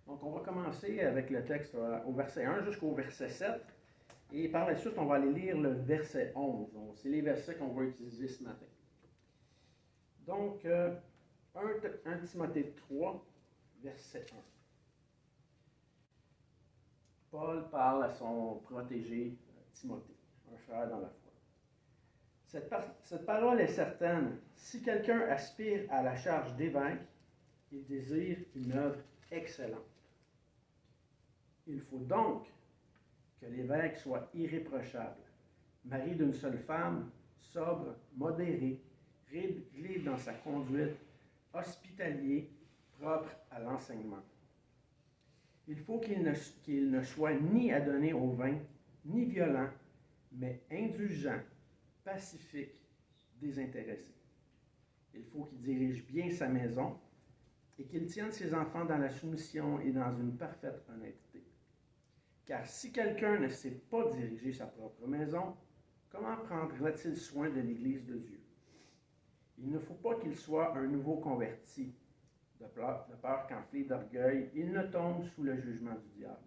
Donc, on va commencer avec le texte au verset 1 jusqu'au verset 7. Et par la suite, on va aller lire le verset 11. Donc, c'est les versets qu'on va utiliser ce matin. Donc, 1 Timothée 3, verset 1. Paul parle à son protégé Timothée, un frère dans la foi. Cette parole est certaine. Si quelqu'un aspire à la charge d'évêque, il désire une œuvre excellente. Il faut donc que l'évêque soit irréprochable, mari d'une seule femme, sobre, modéré, réglé dans sa conduite, hospitalier, propre à l'enseignement. Il faut qu'il ne soit ni adonné au vin, ni violent, mais indulgent, pacifique, désintéressé. Il faut qu'il dirige bien sa maison et qu'il tienne ses enfants dans la soumission et dans une parfaite honnêteté. Car si quelqu'un ne sait pas diriger sa propre maison, comment prendra-t-il soin de l'Église de Dieu? Il ne faut pas qu'il soit un nouveau converti, de peur qu'enflé d'orgueil, il ne tombe sous le jugement du diable.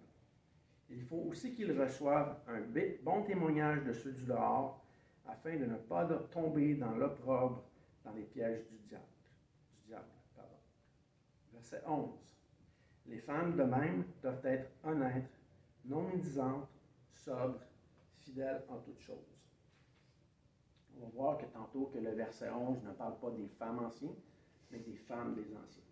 Il faut aussi qu'il reçoive un bon témoignage de ceux du dehors, afin de ne pas tomber dans l'opprobre, dans les pièges du diable. Verset 11. Les femmes, de même, doivent être honnêtes, non médisantes, sobres, fidèles en toutes choses. On va voir que tantôt que le verset 11 ne parle pas des femmes anciennes, mais des femmes des anciens.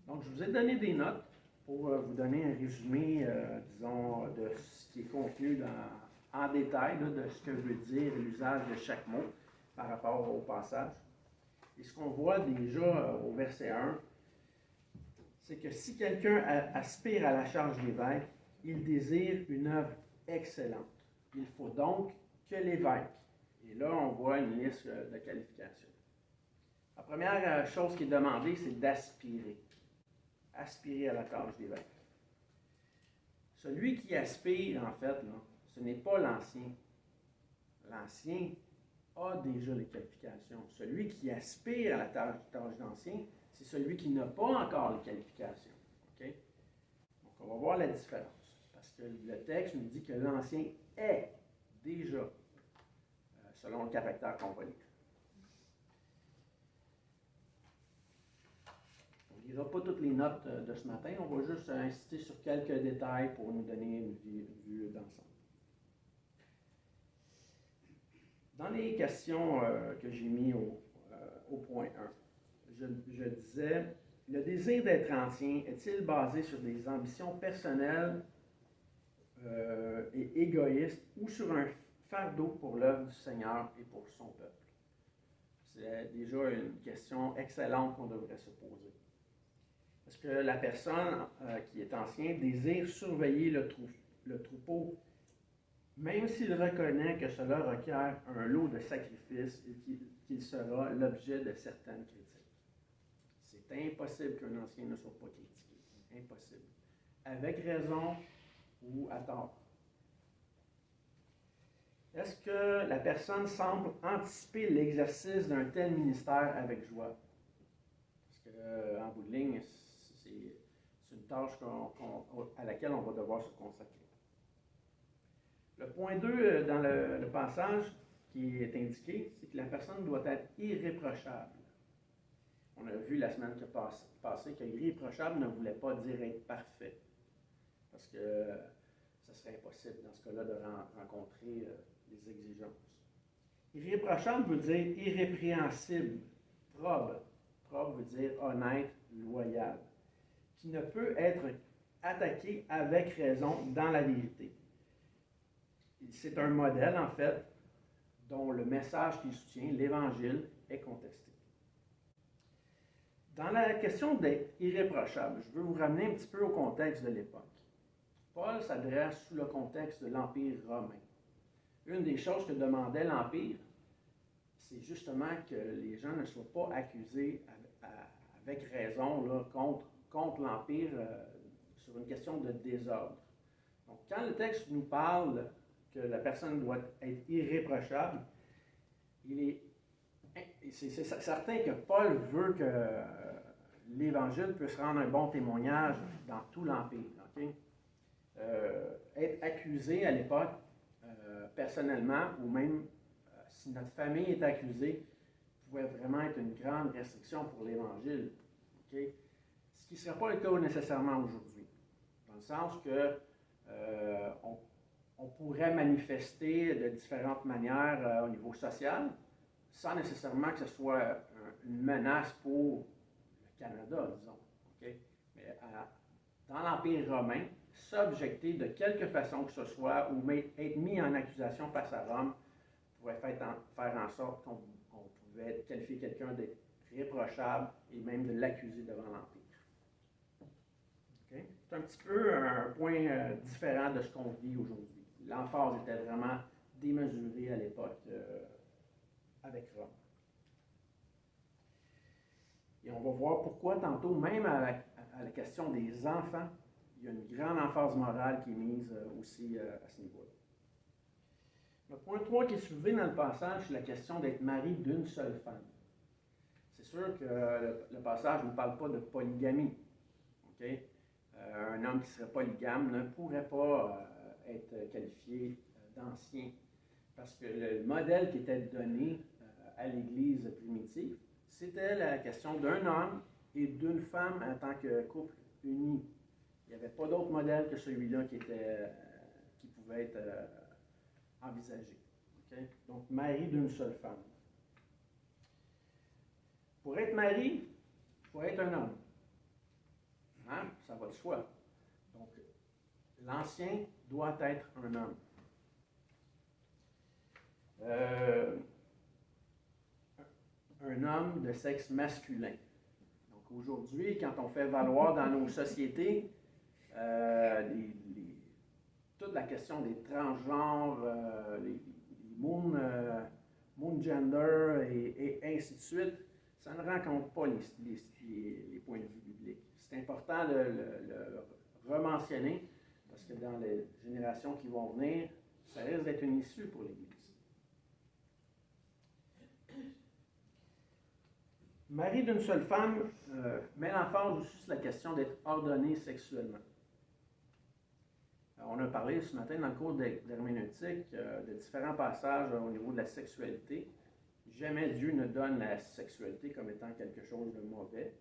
Donc, je vous ai donné des notes pour vous donner un résumé, disons, de ce qui est contenu en détail, là, de ce que veut dire l'usage de chaque mot par rapport au passage. Et ce qu'on voit déjà au verset 1, c'est que si quelqu'un aspire à la charge d'évêque, il désire une œuvre excellente. Il faut donc que l'évêque. Et là, on voit une liste de qualifications. La première chose qui est demandée, c'est d'aspirer. Aspirer à la tâche d'évêque. Celui qui aspire, en fait, là, ce n'est pas l'ancien. L'ancien a déjà les qualifications. Celui qui aspire à la tâche d'ancien, c'est celui qui n'a pas encore les qualifications. Okay? Donc, on va voir la différence. Parce que le texte nous dit que l'ancien est déjà, selon le caractère qu'on va lire. On ne lira pas toutes les notes de ce matin, on va juste insister sur quelques détails pour nous donner une vue d'ensemble. Dans les questions que j'ai mis au point 1, je disais, le désir d'être ancien est-il basé sur des ambitions personnelles et égoïstes ou sur un fardeau pour l'œuvre du Seigneur et pour son peuple? C'est déjà une question excellente qu'on devrait se poser. Parce que la personne qui est ancien désire surveiller le troupeau, même s'il reconnaît que cela requiert un lot de sacrifices et qu'il sera l'objet de certaines critiques. C'est impossible qu'un ancien ne soit pas critiqué. Impossible. Avec raison ou à tort. Est-ce que la personne semble anticiper l'exercice d'un tel ministère avec joie? Parce qu'en bout de ligne, c'est une tâche à laquelle on va devoir se consacrer. Le point 2 dans le passage qui est indiqué, c'est que la personne doit être irréprochable. On a vu la semaine passée que irréprochable ne voulait pas dire être parfait. Parce que ce serait impossible dans ce cas-là de rencontrer les exigences. Irréprochable veut dire irrépréhensible, probe. Probe veut dire honnête, loyal. Qui ne peut être attaqué avec raison dans la vérité. C'est un modèle, en fait, dont le message qu'il soutient, l'Évangile, est contesté. Dans la question d'être irréprochable, je veux vous ramener un petit peu au contexte de l'époque. Paul s'adresse sous le contexte de l'Empire romain. Une des choses que demandait l'Empire, c'est justement que les gens ne soient pas accusés avec raison là, contre l'Empire sur une question de désordre. Donc, quand le texte nous parle que la personne doit être irréprochable, c'est certain que Paul veut que l'Évangile peut se rendre un bon témoignage dans tout l'Empire. Okay? Être accusé à l'époque, personnellement, ou même si notre famille est accusée, pouvait vraiment être une grande restriction pour l'Évangile. Okay? Ce qui ne serait pas le cas nécessairement aujourd'hui. Dans le sens que on pourrait manifester de différentes manières au niveau social, sans nécessairement que ce soit une menace pour le Canada, disons. Okay? Mais dans l'Empire romain, s'objecter de quelque façon que ce soit ou être mis en accusation face à Rome pourrait faire en sorte qu'on pouvait qualifier quelqu'un d'être réprochable et même de l'accuser devant l'Empire. Okay? C'est un petit peu un point différent de ce qu'on vit aujourd'hui. L'emphase était vraiment démesurée à l'époque avec Rome. Et on va voir pourquoi tantôt, même à la question des enfants, il y a une grande emphase morale qui est mise aussi à ce niveau-là. Le point 3 qui est soulevé dans le passage, c'est la question d'être mari d'une seule femme. C'est sûr que le passage ne parle pas de polygamie. Okay? Un homme qui serait polygame ne pourrait pas être qualifié d'ancien, parce que le modèle qui était donné à l'Église primitive, c'était la question d'un homme et d'une femme en tant que couple uni. Il n'y avait pas d'autre modèle que celui-là qui pouvait être envisagé. Okay? Donc, mari d'une seule femme. Pour être mari, il faut être un homme. Hein? Ça va de soi. Donc, l'ancien doit être un homme. Un homme de sexe masculin. Donc, aujourd'hui, quand on fait valoir dans nos sociétés toute la question des transgenres, les moon gender et ainsi de suite, ça ne rencontre pas les points de vue bibliques. C'est important de le rementionner parce que dans les générations qui vont venir, ça risque d'être une issue pour l'Église. Mari d'une seule femme met l'emphase aussi sur la question d'être ordonné sexuellement. On a parlé ce matin dans le cours d'herméneutique de différents passages au niveau de la sexualité. Jamais Dieu ne donne la sexualité comme étant quelque chose de mauvais.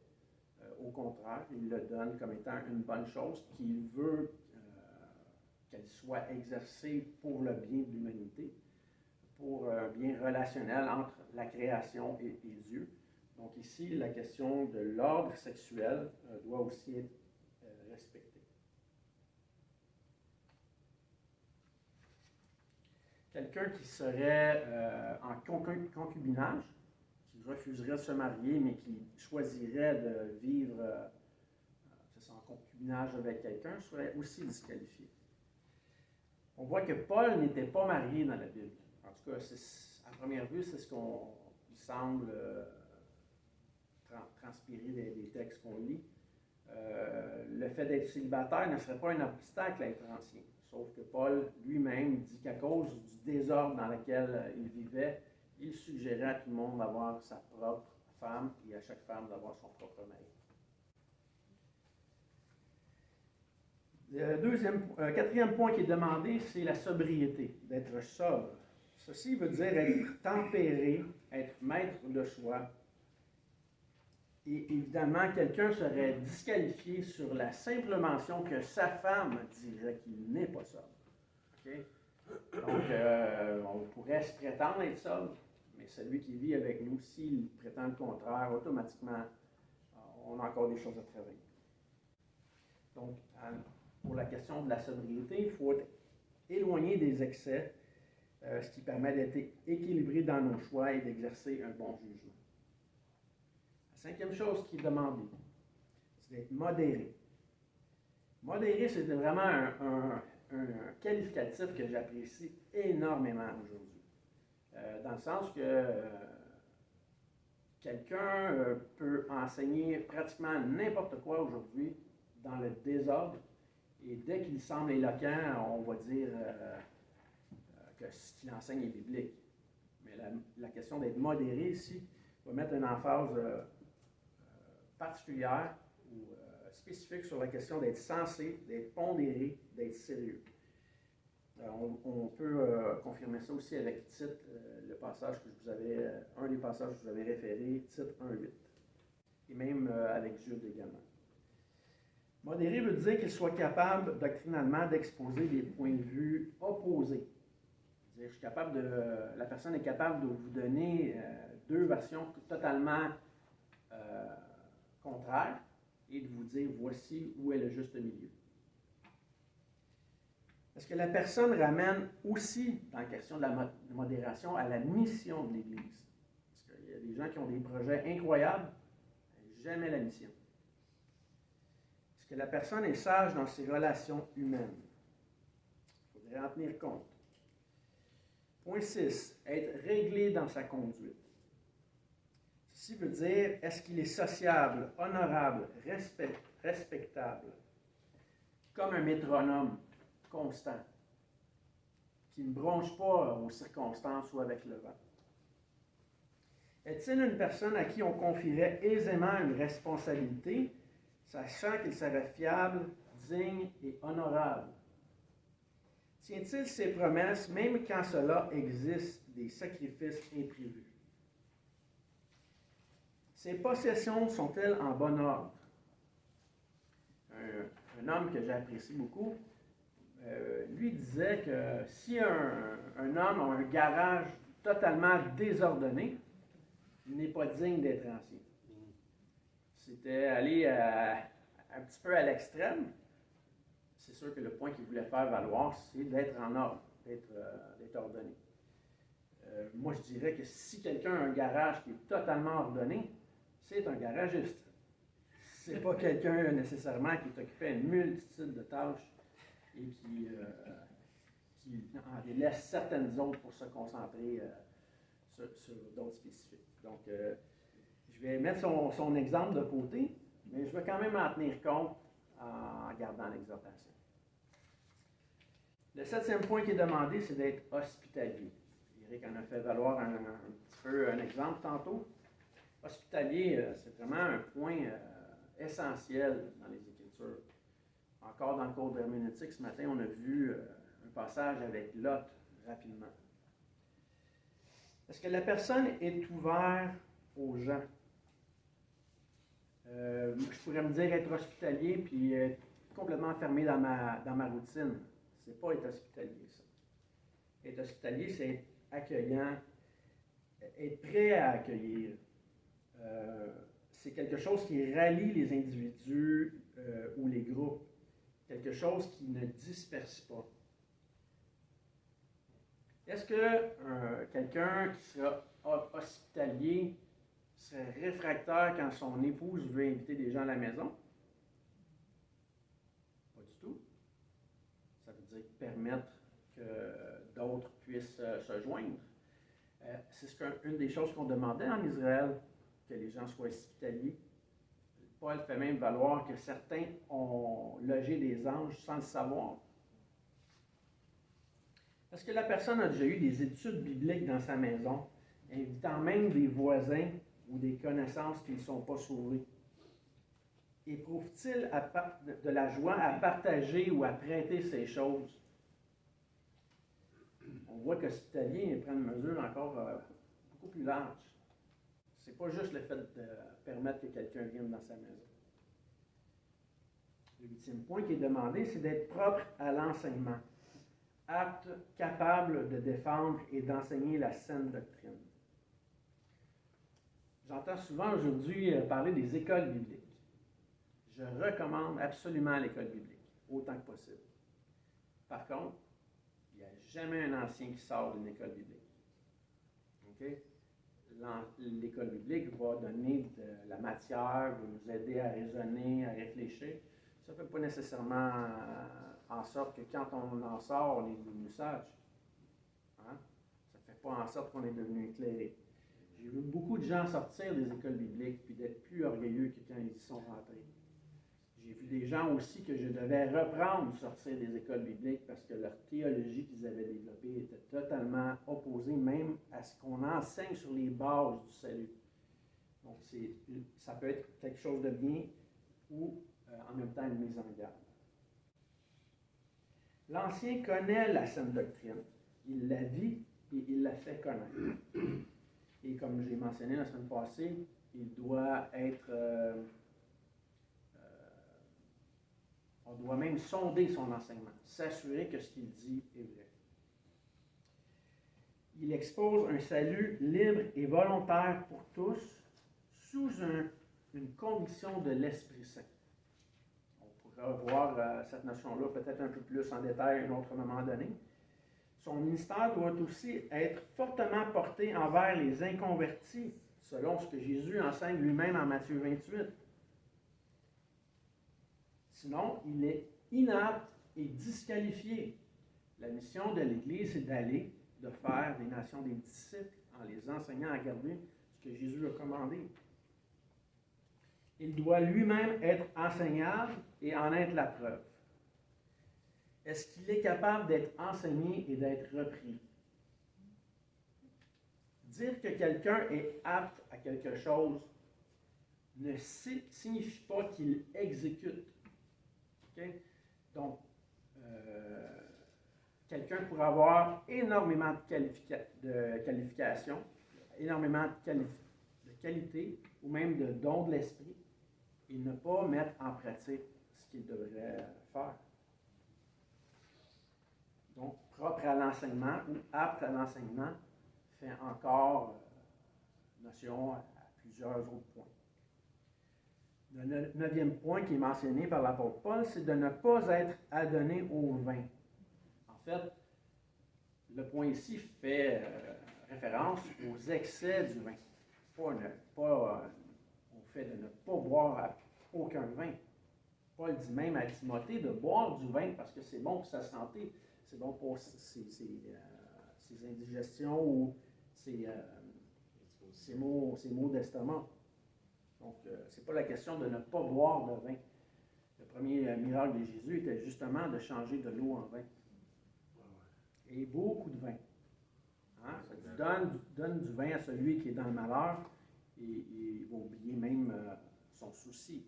Au contraire, il le donne comme étant une bonne chose qu'il veut qu'elle soit exercée pour le bien de l'humanité, pour un bien relationnel entre la création et Dieu. Donc ici, la question de l'ordre sexuel doit aussi être respectée. Quelqu'un qui serait en concubinage, qui refuserait de se marier, mais qui choisirait de vivre en concubinage avec quelqu'un, serait aussi disqualifié. On voit que Paul n'était pas marié dans la Bible. En tout cas, à première vue, c'est ce qu'on semble transpirer des textes qu'on lit. Le fait d'être célibataire ne serait pas un obstacle à être ancien. Sauf que Paul lui-même dit qu'à cause du désordre dans lequel il vivait, il suggérait à tout le monde d'avoir sa propre femme et à chaque femme d'avoir son propre mari. Le quatrième point qui est demandé, c'est la sobriété, d'être sobre. Ceci veut dire être tempéré, être maître de soi. Et évidemment, quelqu'un serait disqualifié sur la simple mention que sa femme dirait qu'il n'est pas sobre. Okay? Donc, on pourrait se prétendre être sobre, mais celui qui vit avec nous, s'il prétend le contraire, automatiquement, on a encore des choses à travailler. Donc, pour la question de la sobriété, il faut être éloigné des excès, ce qui permet d'être équilibré dans nos choix et d'exercer un bon jugement. La cinquième chose qui est demandée, c'est d'être modéré. Modéré, c'est vraiment un qualificatif que j'apprécie énormément aujourd'hui. Dans le sens que quelqu'un peut enseigner pratiquement n'importe quoi aujourd'hui dans le désordre, et dès qu'il semble éloquent, on va dire que ce qu'il enseigne est biblique. Mais la question d'être modéré ici va mettre une emphase particulière ou spécifique sur la question d'être sensé, d'être pondéré, d'être sérieux. On peut confirmer ça aussi avec Tite, le passage que je vous avais, un des passages que je vous avais référé, Tite 1.8. Et même avec Jude également. Modéré veut dire qu'il soit capable doctrinalement d'exposer des points de vue opposés. Je suis capable la personne est capable de vous donner deux versions totalement contraires et de vous dire voici où est le juste milieu. Est-ce que la personne ramène aussi, dans la question de la modération, à la mission de l'Église? Parce qu'il y a des gens qui ont des projets incroyables, mais jamais la mission. Est-ce que la personne est sage dans ses relations humaines? Il faudrait en tenir compte. Point 6. Être réglé dans sa conduite. Ceci veut dire, est-ce qu'il est sociable, honorable, respectable, comme un métronome constant, qui ne bronche pas aux circonstances ou avec le vent? Est-il une personne à qui on confierait aisément une responsabilité, sachant qu'il serait fiable, digne et honorable? Tient-il ses promesses, même quand cela existe des sacrifices imprévus? Ses possessions sont-elles en bon ordre? Un homme que j'apprécie beaucoup, lui disait que si un homme a un garage totalement désordonné, il n'est pas digne d'être ancien. C'était aller un petit peu à l'extrême. C'est sûr que le point qu'il voulait faire valoir, c'est d'être en ordre, d'être ordonné. Moi, je dirais que si quelqu'un a un garage qui est totalement ordonné, c'est un garagiste. C'est pas quelqu'un nécessairement qui est occupé à une multitude de tâches et qui en délaisse certaines autres pour se concentrer sur d'autres spécifiques. Donc, je vais mettre son exemple de côté, mais je vais quand même en tenir compte en gardant l'exhortation. Le 7e point qui est demandé, c'est d'être hospitalier. Eric en a fait valoir un petit peu un exemple tantôt. Hospitalier, c'est vraiment un point essentiel dans les Écritures. Encore dans le cours d'herméneutique, ce matin, on a vu un passage avec Lot rapidement. Est-ce que la personne est ouverte aux gens? Je pourrais me dire être hospitalier puis être complètement fermé dans ma routine. C'est pas être hospitalier, ça. Être hospitalier, c'est être accueillant, être prêt à accueillir. C'est quelque chose qui rallie les individus ou les groupes. Quelque chose qui ne disperse pas. Est-ce que quelqu'un qui sera hospitalier serait réfractaire quand son épouse veut inviter des gens à la maison? Pas du tout. Ça veut dire permettre que d'autres puissent se joindre. C'est une des choses qu'on demandait en Israël, que les gens soient hospitaliers. Paul fait même valoir que certains ont logé des anges sans le savoir. Est-ce que la personne a déjà eu des études bibliques dans sa maison, invitant même des voisins ou des connaissances qui ne sont pas sauvées? Éprouve-t-il de la joie à partager ou à prêter ces choses? On voit qu'hospitalier prend une mesure encore beaucoup plus large. C'est pas juste le fait de permettre que quelqu'un vienne dans sa maison. Le 8e point qui est demandé, c'est d'être propre à l'enseignement, apte, capable de défendre et d'enseigner la saine doctrine. J'entends souvent aujourd'hui parler des écoles bibliques. Je recommande absolument l'école biblique, autant que possible. Par contre, il n'y a jamais un ancien qui sort d'une école biblique. OK? L'école biblique va donner de la matière, va nous aider à raisonner, à réfléchir. Ça ne fait pas nécessairement en sorte que quand on en sort, on est devenu sage. Hein? Ça ne fait pas en sorte qu'on est devenu éclairé. J'ai vu beaucoup de gens sortir des écoles bibliques puis d'être plus orgueilleux que quand ils y sont rentrés. J'ai vu des gens aussi que je devais reprendre sortir des écoles bibliques parce que leur théologie qu'ils avaient développée était totalement opposée même à ce qu'on enseigne sur les bases du salut. Donc, ça peut être quelque chose de bien ou en même temps une mise en garde. L'Ancien connaît la saine doctrine. Il la vit et il la fait connaître. Et comme j'ai mentionné la semaine passée, il doit être... on doit même sonder son enseignement, s'assurer que ce qu'il dit est vrai. Il expose un salut libre et volontaire pour tous, sous une conviction de l'Esprit Saint. On pourra voir cette notion-là peut-être un peu plus en détail à un autre moment donné. Son ministère doit aussi être fortement porté envers les inconvertis, selon ce que Jésus enseigne lui-même en Matthieu 28. Sinon, il est inapte et disqualifié. La mission de l'Église, c'est d'aller, de faire des nations des disciples en les enseignant à garder ce que Jésus a commandé. Il doit lui-même être enseignable et en être la preuve. Est-ce qu'il est capable d'être enseigné et d'être repris? Dire que quelqu'un est apte à quelque chose ne signifie pas qu'il exécute. Okay? Donc, quelqu'un pourrait avoir énormément de qualifications, énormément de qualités ou même de dons de l'esprit et ne pas mettre en pratique ce qu'il devrait faire. Donc, propre à l'enseignement ou apte à l'enseignement fait encore notion à plusieurs autres points. Le 9e point qui est mentionné par l'apôtre Paul, c'est de ne pas être adonné au vin. En fait, le point ici fait référence aux excès du vin, pas au fait de ne pas boire aucun vin. Paul dit même à Timothée de boire du vin parce que c'est bon pour sa santé, c'est bon pour ses indigestions ou ses maux d'estomac. Donc, ce n'est pas la question de ne pas boire de vin. Le premier miracle de Jésus était justement de changer de l'eau en vin. Et beaucoup de vin. Hein? Ça donne du vin à celui qui est dans le malheur et il va oublier même son souci.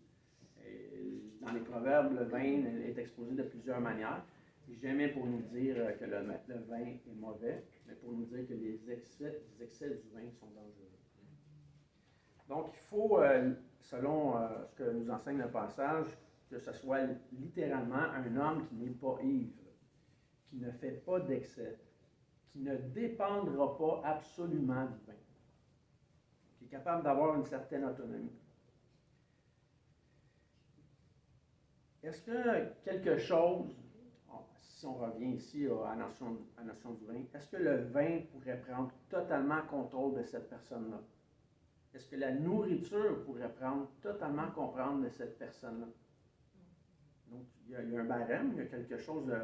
Et dans les proverbes, le vin est exposé de plusieurs manières. Et jamais pour nous dire que le vin est mauvais, mais pour nous dire que les excès du vin sont dangereux. Donc, il faut, selon ce que nous enseigne le passage, que ce soit littéralement un homme qui n'est pas ivre, qui ne fait pas d'excès, qui ne dépendra pas absolument du vin, qui est capable d'avoir une certaine autonomie. Est-ce que quelque chose, si on revient ici à la notion du vin, est-ce que le vin pourrait prendre totalement contrôle de cette personne-là? Est-ce que la nourriture pourrait prendre totalement contrôle de cette personne-là? Donc, il y a un barème, il y a quelque chose de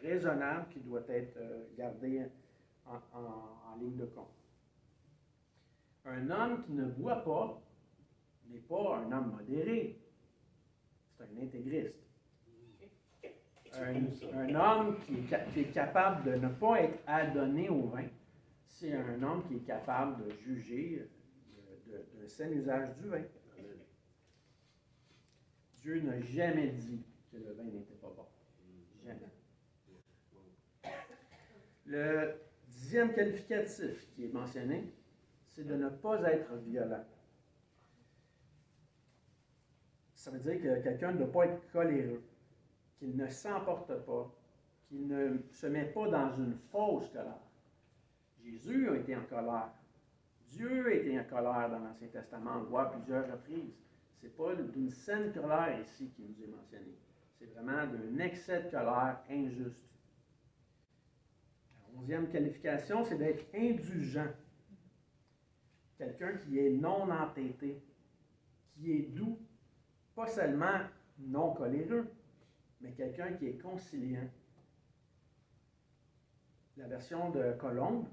raisonnable qui doit être gardé en ligne de compte. Un homme qui ne boit pas n'est pas un homme modéré. C'est un intégriste. Un homme qui est capable de ne pas être adonné au vin, c'est un homme qui est capable de juger d'un sain usage du vin. Dieu n'a jamais dit que le vin n'était pas bon. Jamais. Le 10e qualificatif qui est mentionné, c'est de ne pas être violent. Ça veut dire que quelqu'un ne doit pas être coléreux, qu'il ne s'emporte pas, qu'il ne se met pas dans une fausse colère. Jésus a été en colère. Dieu a été en colère dans l'Ancien Testament, on le voit à plusieurs reprises. Ce n'est pas d'une saine colère ici qui nous est mentionné. C'est vraiment d'un excès de colère injuste. La 11e qualification, c'est d'être indulgent. Quelqu'un qui est non entêté, qui est doux, pas seulement non coléreux, mais quelqu'un qui est conciliant. La version de Colombe,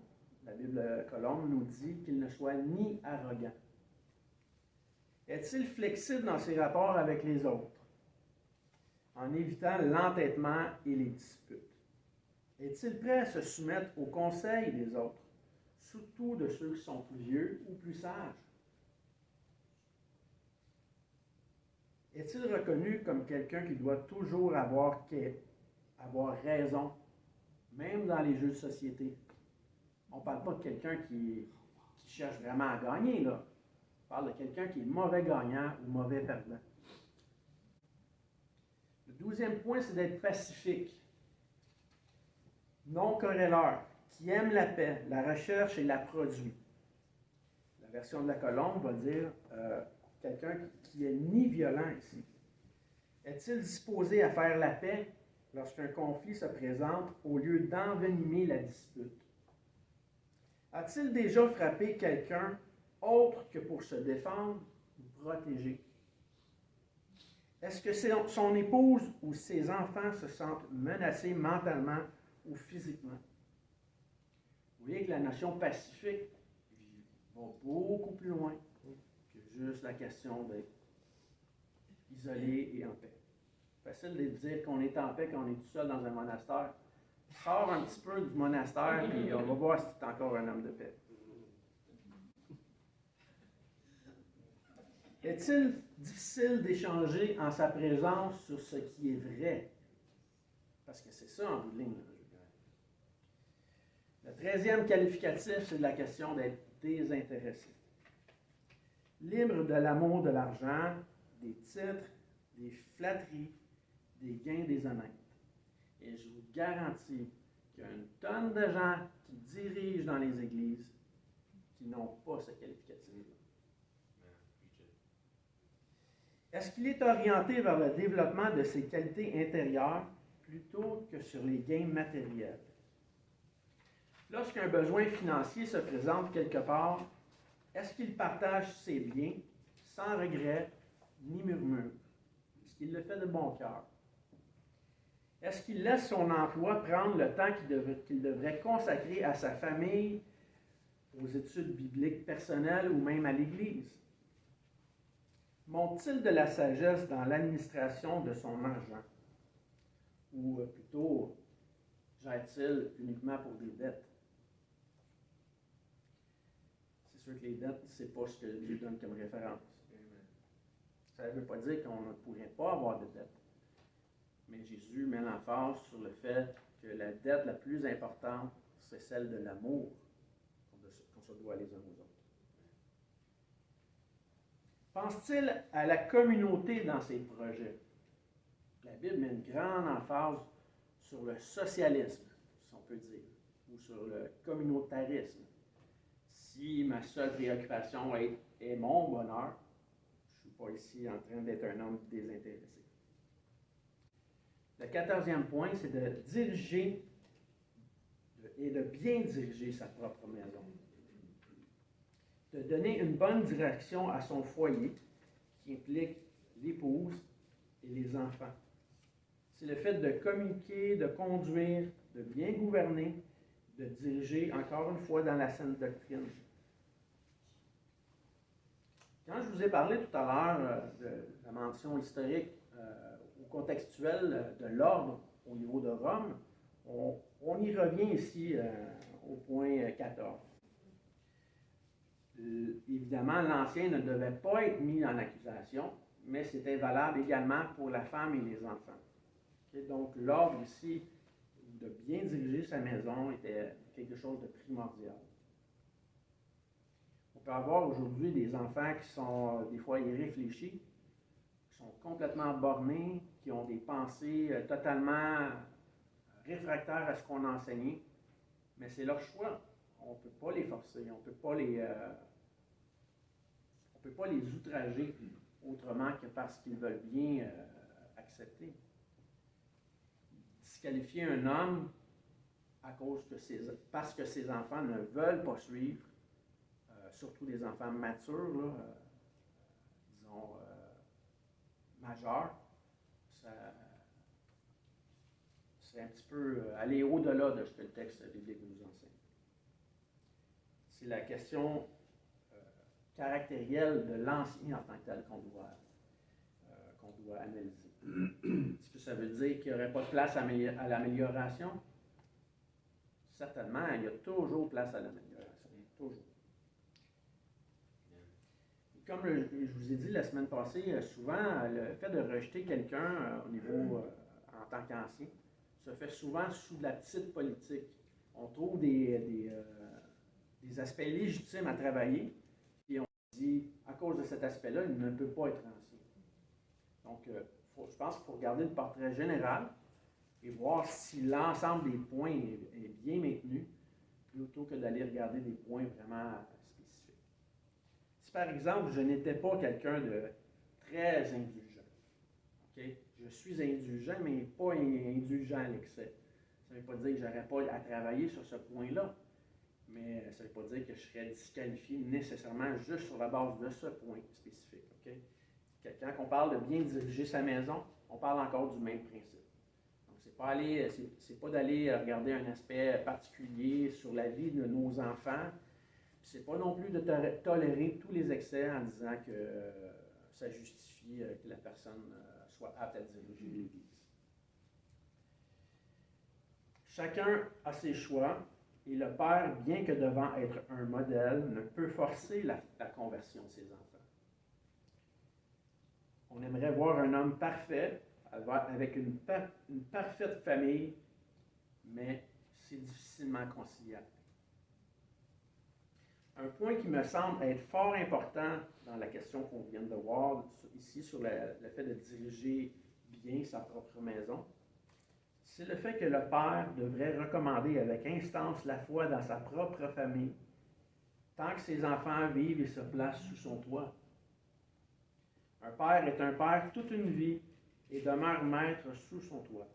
la Bible Colombe, nous dit qu'il ne soit ni arrogant. Est-il flexible dans ses rapports avec les autres, en évitant l'entêtement et les disputes? Est-il prêt à se soumettre aux conseils des autres, surtout de ceux qui sont plus vieux ou plus sages? Est-il reconnu comme quelqu'un qui doit toujours avoir raison, même dans les jeux de société? On ne parle pas de quelqu'un qui cherche vraiment à gagner, là. On parle de quelqu'un qui est mauvais gagnant ou mauvais perdant. Le 12e point, c'est d'être pacifique, non querelleur, qui aime la paix, la recherche et la produit. La version de la colombe va dire quelqu'un qui n'est ni violent ici. Est-il disposé à faire la paix lorsqu'un conflit se présente au lieu d'envenimer la dispute? A-t-il déjà frappé quelqu'un autre que pour se défendre ou protéger? Est-ce que son épouse ou ses enfants se sentent menacés mentalement ou physiquement? Vous voyez que la notion pacifique va beaucoup plus loin que juste la question d'être isolé et en paix. Facile de dire qu'on est en paix quand on est tout seul dans un monastère. Sors un petit peu du monastère et on va voir si tu es encore un homme de paix. Est-il difficile d'échanger en sa présence sur ce qui est vrai? Parce que c'est ça en bout de ligne. Le 13e qualificatif, c'est de la question d'être désintéressé. Libre de l'amour de l'argent, des titres, des flatteries, des gains déshonnêtes. Et je vous garantis qu'il y a une tonne de gens qui dirigent dans les églises qui n'ont pas ce qualificatif-là. Est-ce qu'il est orienté vers le développement de ses qualités intérieures plutôt que sur les gains matériels? Lorsqu'un besoin financier se présente quelque part, est-ce qu'il partage ses biens sans regret ni murmure? Est-ce qu'il le fait de bon cœur? Est-ce qu'il laisse son emploi prendre le temps qu'il devrait consacrer à sa famille, aux études bibliques personnelles ou même à l'Église? Montre-t-il de la sagesse dans l'administration de son argent? Ou plutôt, gère-t-il uniquement pour des dettes? C'est sûr que les dettes, c'est pas ce que Dieu donne comme référence. Ça ne veut pas dire qu'on ne pourrait pas avoir de dettes. Mais Jésus met l'emphase sur le fait que la dette la plus importante, c'est celle de l'amour qu'on se doit les uns aux autres. Pense-t-il à la communauté dans ses projets? La Bible met une grande emphase sur le socialisme, si on peut dire, ou sur le communautarisme. Si ma seule préoccupation est mon bonheur, je ne suis pas ici en train d'être un homme désintéressé. Le 14e point, c'est de diriger et de bien diriger sa propre maison. De donner une bonne direction à son foyer, qui implique l'épouse et les enfants. C'est le fait de communiquer, de conduire, de bien gouverner, de diriger, encore une fois, dans la saine doctrine. Quand je vous ai parlé tout à l'heure de la mention historique ou contextuelle de l'ordre au niveau de Rome, on y revient ici au point 14. Évidemment, l'ancien ne devait pas être mis en accusation, mais c'était valable également pour la femme et les enfants. Okay? Donc, l'ordre ici de bien diriger sa maison était quelque chose de primordial. On peut avoir aujourd'hui des enfants qui sont des fois irréfléchis, qui sont complètement bornés, qui ont des pensées totalement réfractaires à ce qu'on a enseigné, mais c'est leur choix. On ne peut pas les forcer, on ne peut pas les outrager autrement que parce qu'ils veulent bien accepter. Disqualifier un homme parce que ses enfants ne veulent pas suivre, surtout des enfants matures, là, disons majeurs, c'est un petit peu aller au-delà de ce que le texte biblique nous enseigne. C'est la question caractérielle de l'ancien en tant que tel qu'on doit analyser. Est-ce que ça veut dire qu'il n'y aurait pas de place à l'amélioration? Certainement, il y a toujours place à l'amélioration. Toujours. comme je vous ai dit la semaine passée, souvent, le fait de rejeter quelqu'un au niveau en tant qu'ancien se fait souvent sous de la petite politique. On trouve des aspects légitimes à travailler, et on dit, à cause de cet aspect-là, il ne peut pas être ancien. Donc, je pense qu'il faut regarder le portrait général et voir si l'ensemble des points est bien maintenu, plutôt que d'aller regarder des points vraiment spécifiques. Si par exemple, je n'étais pas quelqu'un de très indulgent, okay? Je suis indulgent, mais pas indulgent à l'excès. Ça ne veut pas dire que je n'aurais pas à travailler sur ce point-là, mais ça ne veut pas dire que je serais disqualifié nécessairement juste sur la base de ce point spécifique. Okay? Quand on parle de bien diriger sa maison, on parle encore du même principe. Donc, c'est pas d'aller regarder un aspect particulier sur la vie de nos enfants. C'est pas non plus de tolérer tous les excès en disant que ça justifie que la personne soit apte à diriger l'Église. Chacun a ses choix et le père, bien que devant être un modèle, ne peut forcer la conversion de ses enfants. On aimerait voir un homme parfait avec une parfaite famille, mais c'est difficilement conciliable. Un point qui me semble être fort important dans la question qu'on vient de voir ici sur le fait de diriger bien sa propre maison, c'est le fait que le père devrait recommander avec instance la foi dans sa propre famille, tant que ses enfants vivent et se placent sous son toit. Un père est un père toute une vie et demeure maître sous son toit.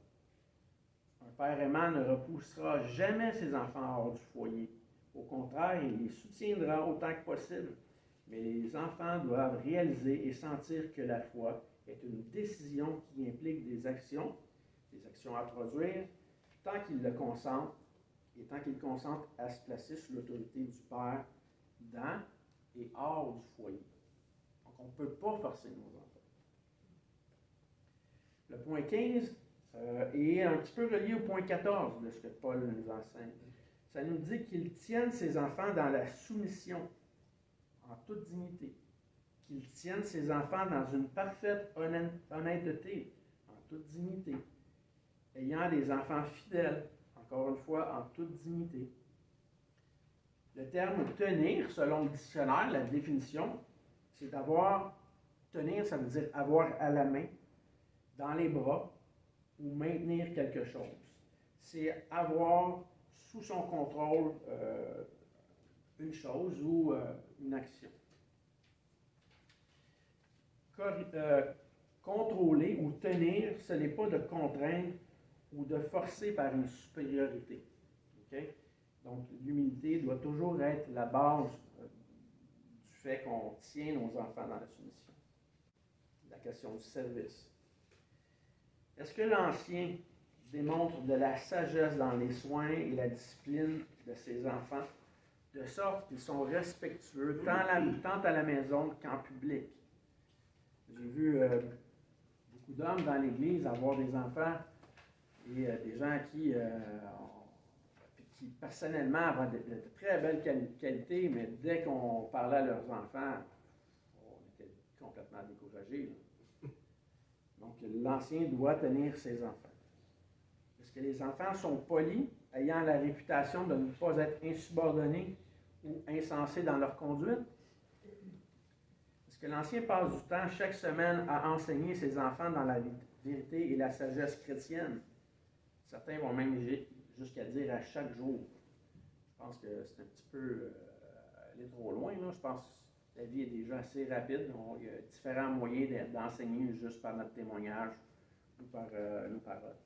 Un père aimant ne repoussera jamais ses enfants hors du foyer. Au contraire, il les soutiendra autant que possible. Mais les enfants doivent réaliser et sentir que la foi est une décision qui implique des actions à produire, tant qu'ils le consentent et tant qu'ils consentent à se placer sous l'autorité du Père dans et hors du foyer. Donc, on ne peut pas forcer nos enfants. Le point 15 est un petit peu relié au point 14 de ce que Paul nous enseigne. Ça nous dit qu'il tienne ses enfants dans la soumission, en toute dignité. Qu'il tienne ses enfants dans une parfaite honnêteté, en toute dignité. Ayant des enfants fidèles, encore une fois, en toute dignité. Le terme tenir, selon le dictionnaire, la définition, c'est tenir, ça veut dire avoir à la main, dans les bras, ou maintenir quelque chose. C'est avoir sous son contrôle une chose ou une action. Contrôler ou tenir, ce n'est pas de contraindre ou de forcer par une supériorité. Okay? Donc, l'humilité doit toujours être la base du fait qu'on tient nos enfants dans la soumission. La question du service. Est-ce que l'ancien démontre de la sagesse dans les soins et la discipline de ses enfants, de sorte qu'ils sont respectueux tant à la maison qu'en public? J'ai vu beaucoup d'hommes dans l'Église avoir des enfants et des gens qui personnellement avaient de très belles qualités, mais dès qu'on parlait à leurs enfants, on était complètement découragés. Donc, l'ancien doit tenir ses enfants. Est-ce que les enfants sont polis, ayant la réputation de ne pas être insubordonnés ou insensés dans leur conduite? Est-ce que l'ancien passe du temps chaque semaine à enseigner ses enfants dans la vérité et la sagesse chrétienne? Certains vont même jusqu'à dire à chaque jour. Je pense que c'est un petit peu aller trop loin. Là. Je pense que la vie est déjà assez rapide. Il y a différents moyens d'enseigner juste par notre témoignage ou par nos paroles.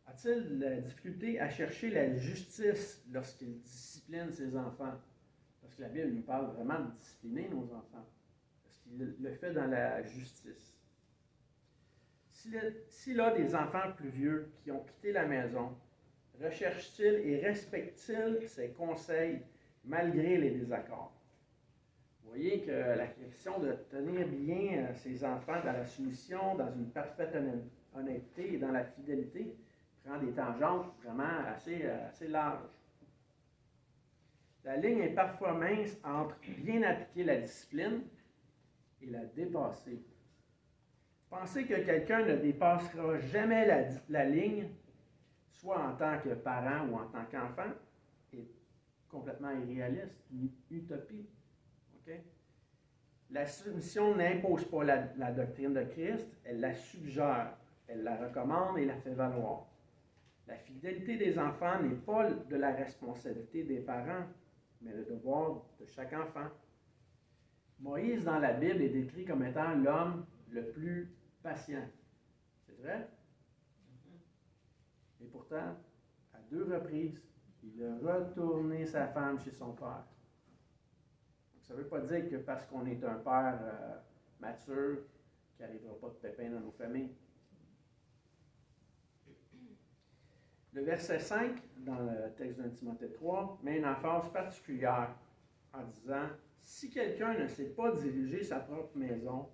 A-t-il la difficulté à chercher la justice lorsqu'il discipline ses enfants? Parce que la Bible nous parle vraiment de discipliner nos enfants. Est-ce qu'il le fait dans la justice? S'il a des enfants plus vieux qui ont quitté la maison, recherche-t-il et respecte-t-il ses conseils malgré les désaccords? Vous voyez que la question de tenir bien ses enfants dans la soumission, dans une parfaite honnêteté et dans la fidélité prend des tangentes vraiment assez larges. La ligne est parfois mince entre bien appliquer la discipline et la dépasser. Penser que quelqu'un ne dépassera jamais la ligne, soit en tant que parent ou en tant qu'enfant, est complètement irréaliste, une utopie. Okay? La soumission n'impose pas la doctrine de Christ, elle la suggère, elle la recommande et la fait valoir. La fidélité des enfants n'est pas de la responsabilité des parents, mais le devoir de chaque enfant. Moïse, dans la Bible, est décrit comme étant l'homme le plus patient. C'est vrai? Et pourtant, à 2 reprises, il a retourné sa femme chez son père. Donc, ça ne veut pas dire que parce qu'on est un père mature, qu'il n'arrivera pas de pépins dans nos familles. Le verset 5, dans le texte de Timothée 3, met une emphase particulière en disant « Si quelqu'un ne sait pas diriger sa propre maison,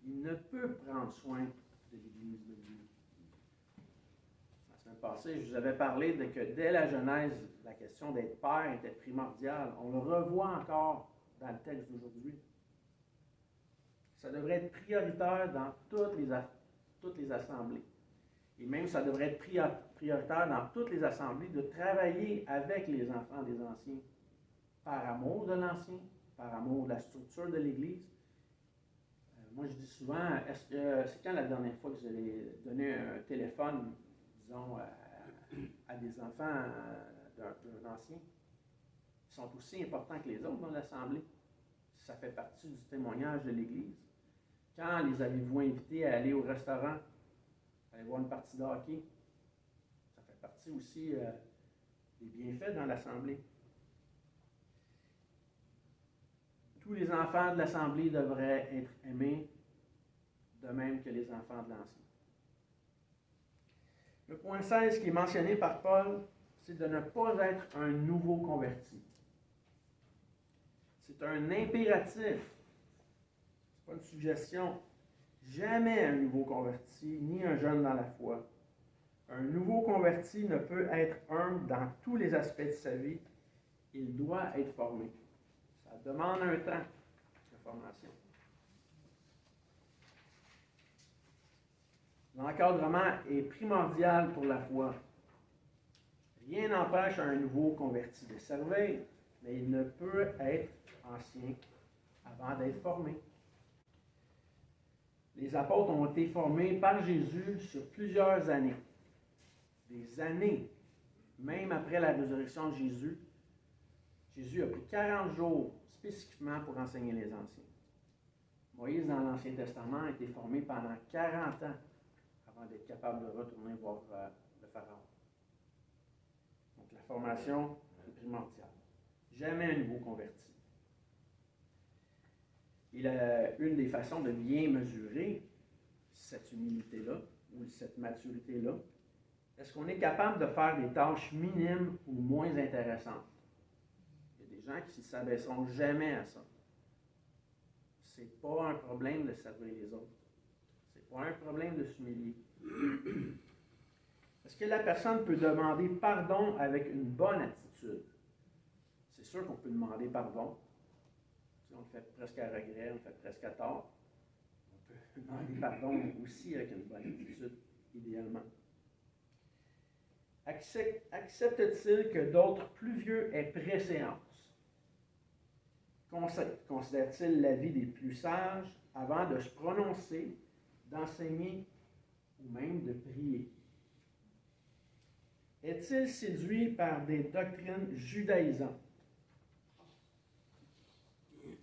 il ne peut prendre soin de l'Église de Dieu. » La semaine passée, je vous avais parlé de que dès la Genèse, la question d'être père était primordiale. On le revoit encore dans le texte d'aujourd'hui. Ça devrait être prioritaire dans toutes les assemblées. Et même, ça devrait être prioritaire dans toutes les assemblées de travailler avec les enfants des anciens, par amour de l'ancien, par amour de la structure de l'Église. Moi, je dis souvent, est-ce que c'est quand la dernière fois que vous avez donné un téléphone, disons, à des enfants d'un ancien? Ils sont aussi importants que les autres dans l'assemblée. Ça fait partie du témoignage de l'Église. Quand les avez-vous invités à aller au restaurant, aller voir une partie de hockey? Ça fait partie aussi des bienfaits dans l'assemblée. Tous les enfants de l'assemblée devraient être aimés, de même que les enfants de l'ancien. Le point 16 qui est mentionné par Paul, c'est de ne pas être un nouveau converti. C'est un impératif. Ce n'est pas une suggestion. Jamais un nouveau converti, ni un jeune dans la foi. Un nouveau converti ne peut être humble dans tous les aspects de sa vie. Il doit être formé. Ça demande un temps de formation. L'encadrement est primordial pour la foi. Rien n'empêche un nouveau converti de servir, mais il ne peut être ancien avant d'être formé. Les apôtres ont été formés par Jésus sur plusieurs années. Des années. Même après la résurrection de Jésus, Jésus a pris 40 jours spécifiquement pour enseigner les anciens. Moïse, dans l'Ancien Testament, a été formé pendant 40 ans avant d'être capable de retourner voir le Pharaon. Donc la formation est primordiale. Jamais un nouveau converti. Une des façons de bien mesurer cette humilité-là, ou cette maturité-là, est-ce qu'on est capable de faire des tâches minimes ou moins intéressantes? Il y a des gens qui ne s'abaisseront jamais à ça. Ce n'est pas un problème de servir les autres. Ce n'est pas un problème de s'humilier. Est-ce que la personne peut demander pardon avec une bonne attitude? C'est sûr qu'on peut demander pardon. Si on le fait presque à regret, on le fait presque à tort. On peut demander pardon aussi avec une bonne attitude, idéalement. Accepte-t-il que d'autres plus vieux aient préséance? Considère-t-il l'avis des plus sages avant de se prononcer, d'enseigner ou même de prier? Est-il séduit par des doctrines judaïsantes?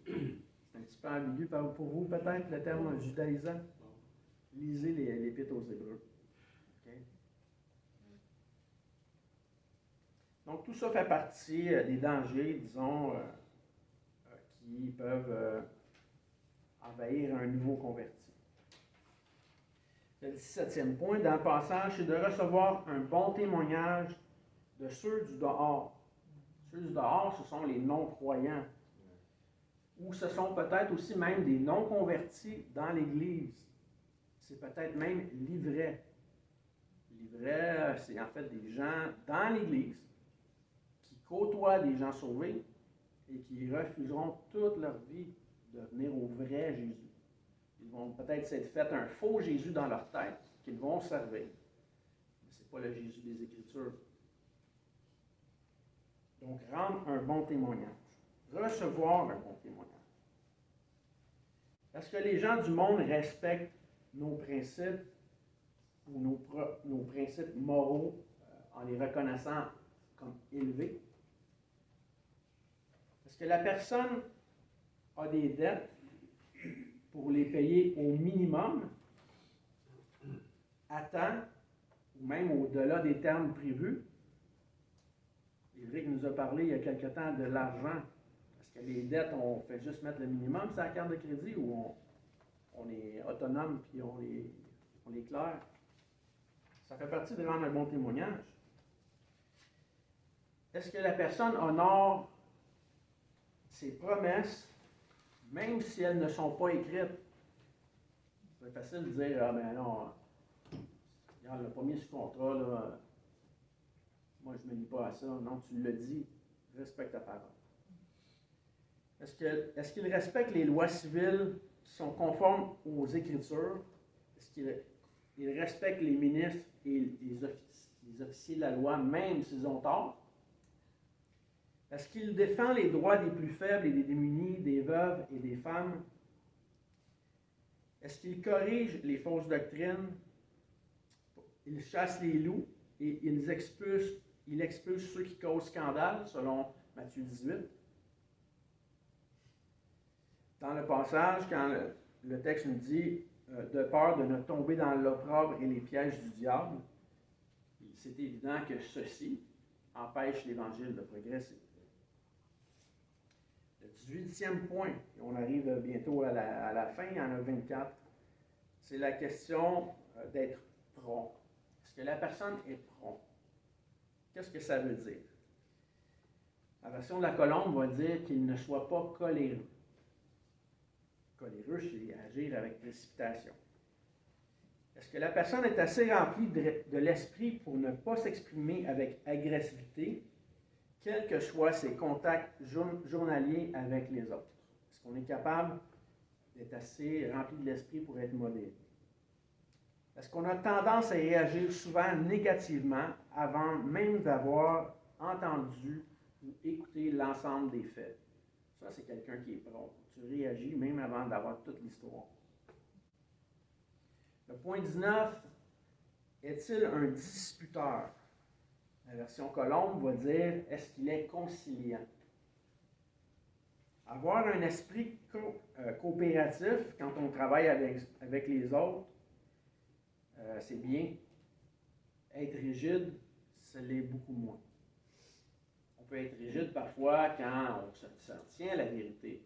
C'est un petit peu ambigu pour vous, peut-être, le terme judaïsant. Lisez l'Épître aux Hébreux. Okay? Donc, tout ça fait partie des dangers, disons, qui peuvent envahir un nouveau converti. Le 17e point dans le passage, c'est de recevoir un bon témoignage de ceux du dehors. Ceux du dehors, ce sont les non-croyants. Ou ce sont peut-être aussi même des non-convertis dans l'Église. C'est peut-être même l'ivraies. L'ivraies, c'est en fait des gens dans l'Église qui côtoient des gens sauvés, et qui refuseront toute leur vie de venir au vrai Jésus. Ils vont peut-être s'être fait un faux Jésus dans leur tête qu'ils vont servir. Mais ce n'est pas le Jésus des Écritures. Donc, rendre un bon témoignage. Recevoir un bon témoignage. Est-ce que les gens du monde respectent nos principes ou nos principes moraux en les reconnaissant comme élevés? Est-ce que la personne a des dettes pour les payer au minimum, à temps, ou même au-delà des termes prévus? Éric nous a parlé il y a quelque temps de l'argent. Est-ce que les dettes, on fait juste mettre le minimum sur la carte de crédit ou on est autonome puis on est clair? Ça fait partie de rendre un bon témoignage. Est-ce que la personne honore ses promesses, même si elles ne sont pas écrites? C'est facile de dire, ah ben non, regarde, le premier sous contrat, là, moi je ne me lie pas à ça. Non, tu l'as dit, respecte ta parole. Est-ce qu'il respecte les lois civiles qui sont conformes aux Écritures? Est-ce qu'il respecte les ministres et les officiers de la loi, même s'ils ont tort? Est-ce qu'il défend les droits des plus faibles et des démunis, des veuves et des femmes? Est-ce qu'il corrige les fausses doctrines? Il chasse les loups et il expulse ceux qui causent scandale, selon Matthieu 18. Dans le passage, quand le texte nous dit de peur de ne tomber dans l'opprobre et les pièges du diable, c'est évident que ceci empêche l'Évangile de progresser. Le 18e point, et on arrive bientôt à la fin, il y en a 24, c'est la question d'être prompt. Est-ce que la personne est prompte? Qu'est-ce que ça veut dire? La version de la colombe va dire qu'il ne soit pas coléreux. Coléreux, c'est agir avec précipitation. Est-ce que la personne est assez remplie de l'esprit pour ne pas s'exprimer avec agressivité, quels que soient ses contacts journaliers avec les autres? Est-ce qu'on est capable d'être assez rempli de l'esprit pour être modéré? Est-ce qu'on a tendance à réagir souvent négativement avant même d'avoir entendu ou écouté l'ensemble des faits? Ça, c'est quelqu'un qui est prompt. Tu réagis même avant d'avoir toute l'histoire. Le point 19, est-il un disputeur? La version colombe va dire, est-ce qu'il est conciliant? Avoir un esprit coopératif quand on travaille avec les autres, c'est bien. Être rigide, ça l'est beaucoup moins. On peut être rigide parfois quand on se tient à la vérité.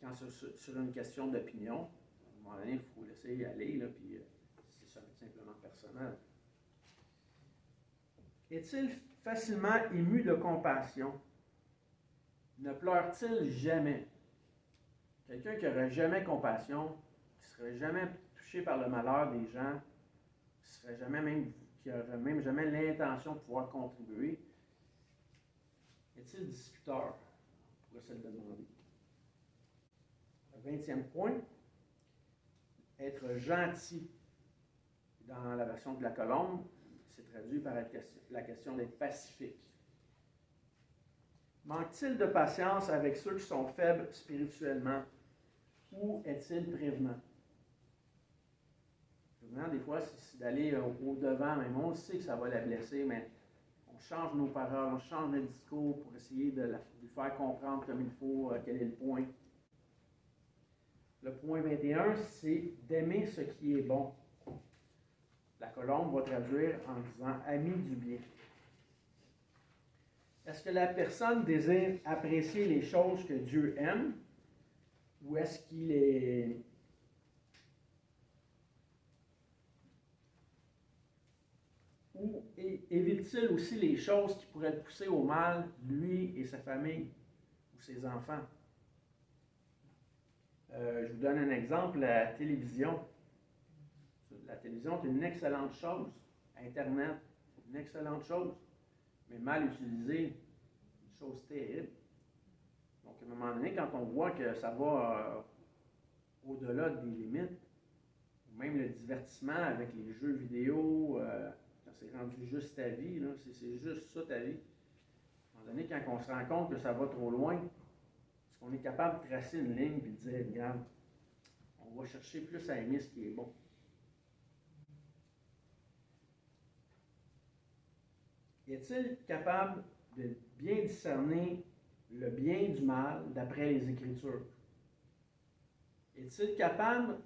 Quand sur une question d'opinion, à un moment donné, il faut laisser y aller, là, puis c'est simplement personnel. Est-il facilement ému de compassion? Ne pleure-t-il jamais? Quelqu'un qui n'aurait jamais compassion, qui ne serait jamais touché par le malheur des gens, qui n'aurait même jamais l'intention de pouvoir contribuer, est-il discuteur? On pourrait se le demander. Le 20e point, être gentil. Dans la version de la colombe, c'est traduit par la question d'être pacifique. Manque-t-il de patience avec ceux qui sont faibles spirituellement? Ou est-il prévenant? Prévenant, des fois, c'est d'aller au-devant, même on sait que ça va la blesser, mais on change nos paroles, on change notre discours pour essayer de lui faire comprendre comme il faut quel est le point. Le point 21, c'est d'aimer ce qui est bon. La colombe va traduire en disant « ami du bien ». Est-ce que la personne désire apprécier les choses que Dieu aime ou est-ce qu'il est... Ou évite-t-il aussi les choses qui pourraient le pousser au mal, lui et sa famille ou ses enfants? Je vous donne un exemple, la télévision. La télévision est une excellente chose. Internet, une excellente chose. Mais mal utilisée, une chose terrible. Donc, à un moment donné, quand on voit que ça va au-delà des limites, même le divertissement avec les jeux vidéo, quand c'est rendu juste ta vie, là, c'est juste ça ta vie. À un moment donné, quand on se rend compte que ça va trop loin, est-ce qu'on est capable de tracer une ligne et de dire, regarde, on va chercher plus à aimer ce qui est bon. Est-il capable de bien discerner le bien du mal d'après les Écritures? Est-il capable,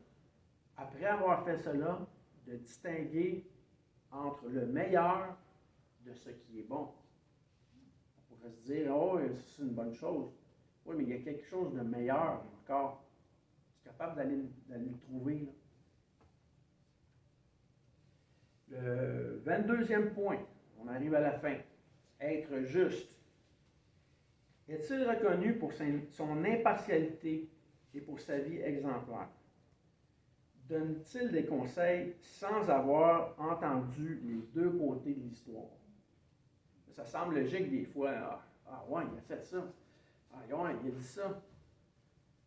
après avoir fait cela, de distinguer entre le meilleur de ce qui est bon? On pourrait se dire, oh, c'est une bonne chose. Oui, mais il y a quelque chose de meilleur encore. Tu es capable d'aller le trouver, là. Le 22e point, on arrive à la fin. Être juste. Est-il reconnu pour son impartialité et pour sa vie exemplaire? Donne-t-il des conseils sans avoir entendu les deux côtés de l'histoire? Ça semble logique des fois. Ah ouais, il a fait ça. Ah ouais, il a dit ça.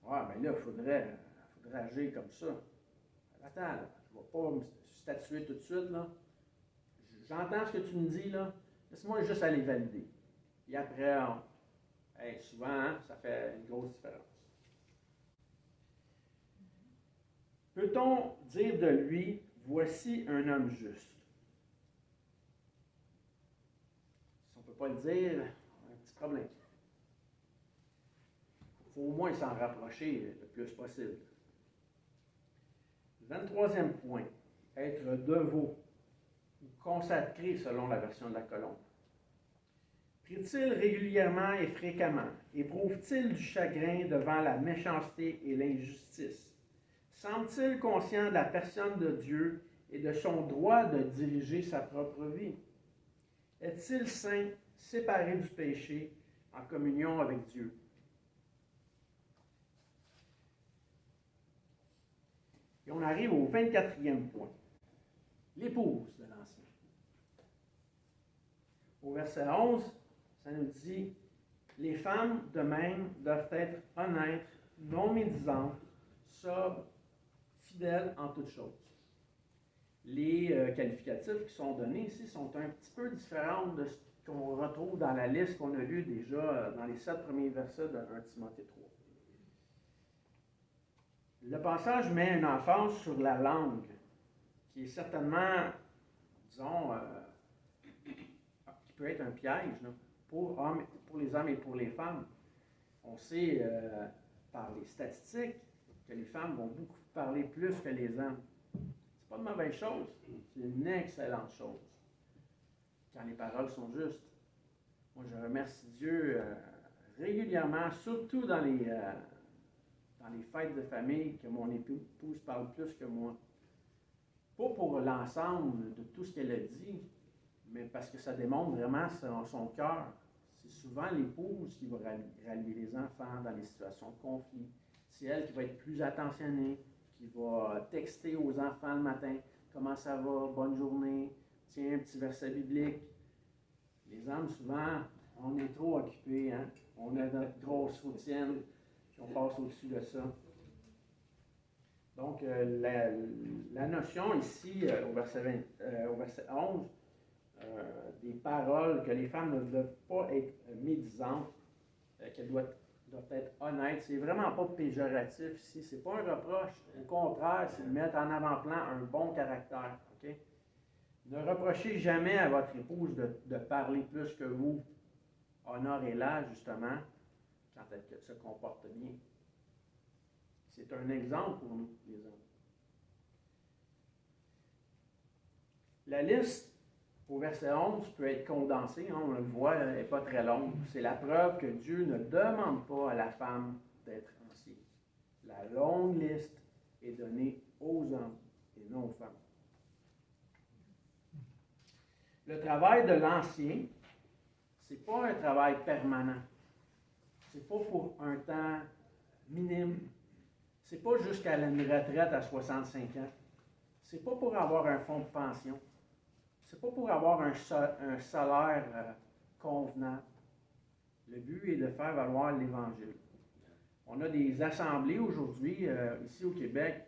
Ouais, mais là, il faudrait agir comme ça. Attends, là, je ne vais pas me statuer tout de suite, là. J'entends ce que tu me dis, là. Laisse-moi juste aller valider. Et après, souvent, hein, ça fait une grosse différence. Peut-on dire de lui, voici un homme juste? Si on ne peut pas le dire, on a un petit problème. Il faut au moins s'en rapprocher le plus possible. 23e point, être dévot ou consacré selon la version de la colombe. Prie-t-il régulièrement et fréquemment? Éprouve-t-il du chagrin devant la méchanceté et l'injustice? Semble-t-il conscient de la personne de Dieu et de son droit de diriger sa propre vie? Est-il saint, séparé du péché, en communion avec Dieu? Et on arrive au 24e point, l'épouse de l'Ancien. Au verset 11, ça nous dit, les femmes de même doivent être honnêtes, non médisantes, sobres, fidèles en toutes choses. Les qualificatifs qui sont donnés ici sont un petit peu différents de ce qu'on retrouve dans la liste qu'on a lue déjà dans les 7 premiers versets de 1 Timothée 3. Le passage met une emphase sur la langue, qui est certainement, disons, qui peut être un piège là, pour les hommes et pour les femmes. On sait par les statistiques que les femmes vont beaucoup parler plus que les hommes. C'est pas une mauvaise chose, c'est une excellente chose quand les paroles sont justes. Moi, je remercie Dieu régulièrement, surtout dans les fêtes de famille, que mon épouse parle plus que moi. Pas pour l'ensemble de tout ce qu'elle a dit, mais parce que ça démontre vraiment son cœur. C'est souvent l'épouse qui va rallier les enfants dans les situations de conflit. C'est elle qui va être plus attentionnée, qui va texter aux enfants le matin. Comment ça va? Bonne journée. Tiens, un petit verset biblique. Les hommes, souvent, on est trop occupés. Hein? On a notre grosse routine, puis on passe au-dessus de ça. Donc, la notion ici, au verset 11, des paroles, que les femmes ne doivent pas être médisantes, qu'elles doivent être honnêtes, c'est vraiment pas péjoratif ici, c'est pas un reproche, au contraire, c'est de mettre en avant-plan un bon caractère. Okay? Ne reprochez jamais à votre épouse de parler plus que vous. Honorez-la, justement, quand elle se comporte bien. C'est un exemple pour nous, les hommes. La liste, au verset 11, peut être condensée, hein, on le voit, elle n'est pas très longue. C'est la preuve que Dieu ne demande pas à la femme d'être ancienne. La longue liste est donnée aux hommes et non aux femmes. Le travail de l'ancien, ce n'est pas un travail permanent. Ce n'est pas pour un temps minime. Ce n'est pas jusqu'à une retraite à 65 ans. Ce n'est pas pour avoir un fonds de pension. Ce n'est pas pour avoir un salaire convenable. Le but est de faire valoir l'Évangile. On a des assemblées aujourd'hui, ici au Québec,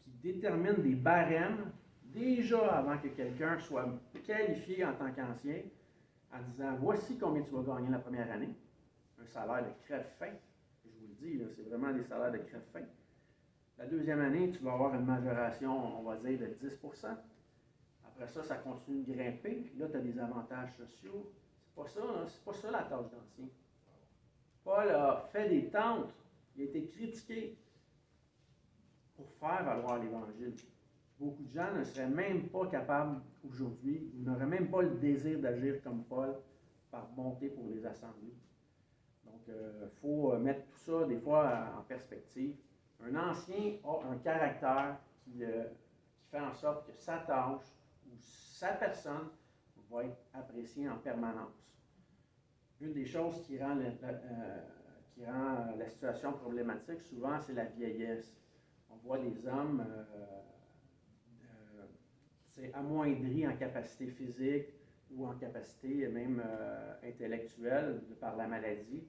qui déterminent des barèmes déjà avant que quelqu'un soit qualifié en tant qu'ancien, en disant voici combien tu vas gagner la première année. Un salaire de crève-faim. Je vous le dis, là, c'est vraiment des salaires de crève-faim. La deuxième année, tu vas avoir une majoration, on va dire, de 10 %. Après ça, ça continue de grimper. Puis là, tu as des avantages sociaux. C'est pas ça, hein, c'est pas ça la tâche d'ancien. Paul a fait des tentes. Il a été critiqué pour faire valoir l'Évangile. Beaucoup de gens ne seraient même pas capables aujourd'hui, ou n'auraient même pas le désir d'agir comme Paul par bonté pour les assemblées. Donc, il faut mettre tout ça des fois en perspective. Un ancien a un caractère qui fait en sorte que sa tâche ou sa personne va être appréciée en permanence. Une des choses qui rend la situation problématique, souvent, c'est la vieillesse. On voit des hommes amoindris en capacité physique ou en capacité même intellectuelle par la maladie.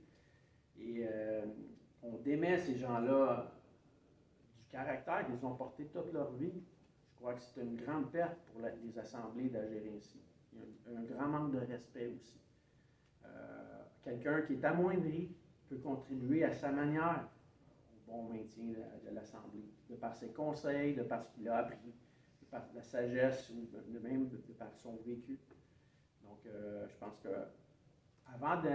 Et on démet ces gens-là du caractère qu'ils ont porté toute leur vie. Je crois que c'est une grande perte pour les assemblées d'agir ainsi. Il y a un grand manque de respect aussi. Quelqu'un qui est amoindri peut contribuer à sa manière au bon maintien de l'assemblée, de par ses conseils, de par ce qu'il a appris, de par la sagesse ou même de par son vécu. Donc, je pense que avant de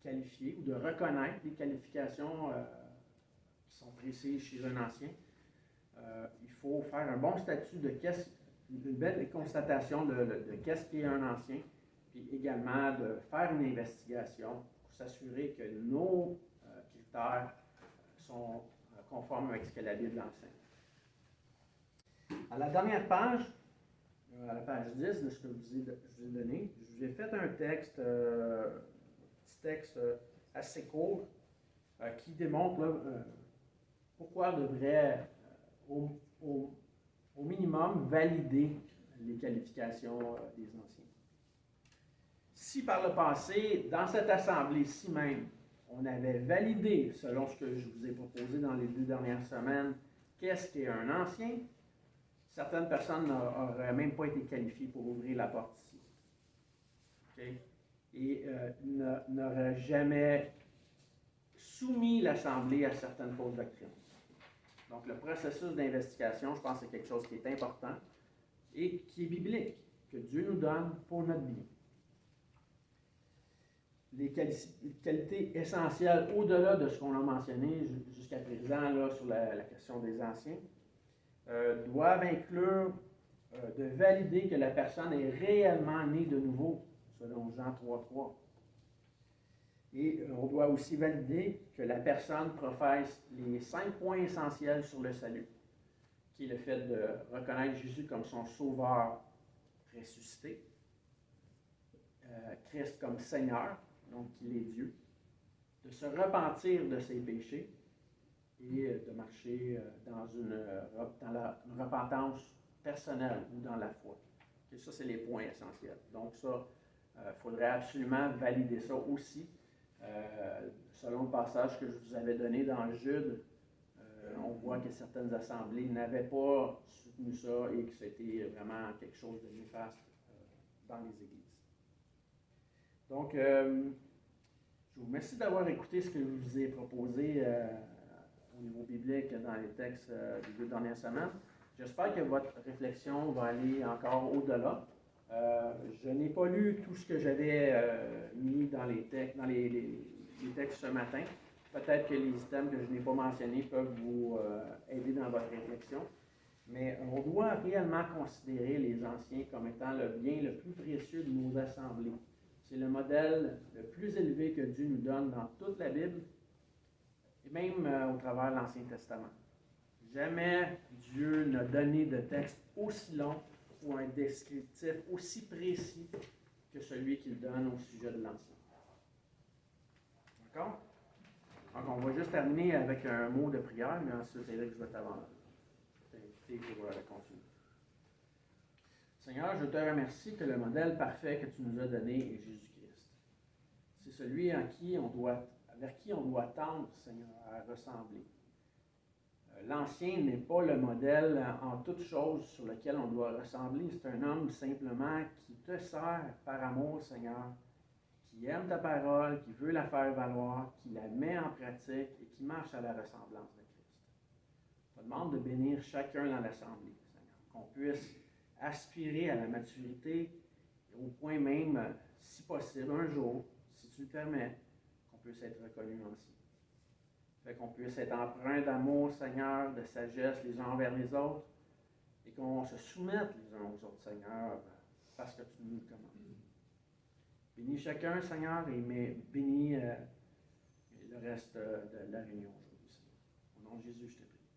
qualifier ou de reconnaître les qualifications qui sont précises chez un ancien, il faut faire un bon statut une belle constatation de qu'est-ce qu'est un ancien, puis également de faire une investigation pour s'assurer que nos critères sont conformes avec ce que la Bible enseigne. À la dernière page, à la page 10 de ce que je vous ai donné, je vous ai fait un texte, petit texte assez court, qui démontre là, pourquoi on devrait au minimum valider les qualifications des anciens. Si par le passé, dans cette assemblée-ci même, on avait validé, selon ce que je vous ai proposé dans les 2 dernières semaines, qu'est-ce qu'est un ancien, certaines personnes n'auraient même pas été qualifiées pour ouvrir la porte ici. Okay? Et n'auraient jamais soumis l'assemblée à certaines fausses doctrines. Donc, le processus d'investigation, je pense que c'est quelque chose qui est important et qui est biblique, que Dieu nous donne pour notre bien. Les qualités essentielles, au-delà de ce qu'on a mentionné jusqu'à présent là, sur la question des anciens, doivent inclure de valider que la personne est réellement née de nouveau, selon Jean 3,3. Et on doit aussi valider que la personne professe les 5 points essentiels sur le salut, qui est le fait de reconnaître Jésus comme son sauveur ressuscité, Christ comme Seigneur, donc qu'il est Dieu, de se repentir de ses péchés et de marcher dans la repentance personnelle ou dans la foi. Et ça, c'est les points essentiels. Donc ça, il faudrait absolument valider ça aussi. Selon le passage que je vous avais donné dans Jude, on voit que certaines assemblées n'avaient pas soutenu ça et que c'était vraiment quelque chose de néfaste dans les églises. Donc, je vous remercie d'avoir écouté ce que je vous ai proposé au niveau biblique dans les textes des 2 dernières semaines. J'espère que votre réflexion va aller encore au-delà. Je n'ai pas lu tout ce que j'avais mis dans les textes ce matin. Peut-être que les items que je n'ai pas mentionnés peuvent vous aider dans votre réflexion. Mais on doit réellement considérer les anciens comme étant le bien le plus précieux de nos assemblées. C'est le modèle le plus élevé que Dieu nous donne dans toute la Bible, et même au travers de l'Ancien Testament. Jamais Dieu n'a donné de texte aussi long ou un descriptif aussi précis que celui qu'il donne au sujet de l'Ancien. D'accord? Donc, on va juste terminer avec un mot de prière, mais ensuite, c'est là que je vais t'inviter pour continuer. Seigneur, je te remercie que le modèle parfait que tu nous as donné est Jésus-Christ. C'est celui en qui on doit vers qui on doit tendre, Seigneur, à ressembler. L'Ancien n'est pas le modèle en toute chose sur lequel on doit ressembler. C'est un homme simplement qui te sert par amour, Seigneur, qui aime ta parole, qui veut la faire valoir, qui la met en pratique et qui marche à la ressemblance de Christ. Je te demande de bénir chacun dans l'Assemblée, Seigneur, qu'on puisse aspirer à la maturité et au point même, si possible, un jour, si tu le permets, qu'on puisse être reconnu ainsi. Fait qu'on puisse être empreint d'amour, Seigneur, de sagesse les uns envers les autres, et qu'on se soumette les uns aux autres, Seigneur, parce que tu nous le commandes. Bénis chacun, Seigneur, et bénis le reste de la réunion aujourd'hui, Seigneur. Au nom de Jésus, je te prie.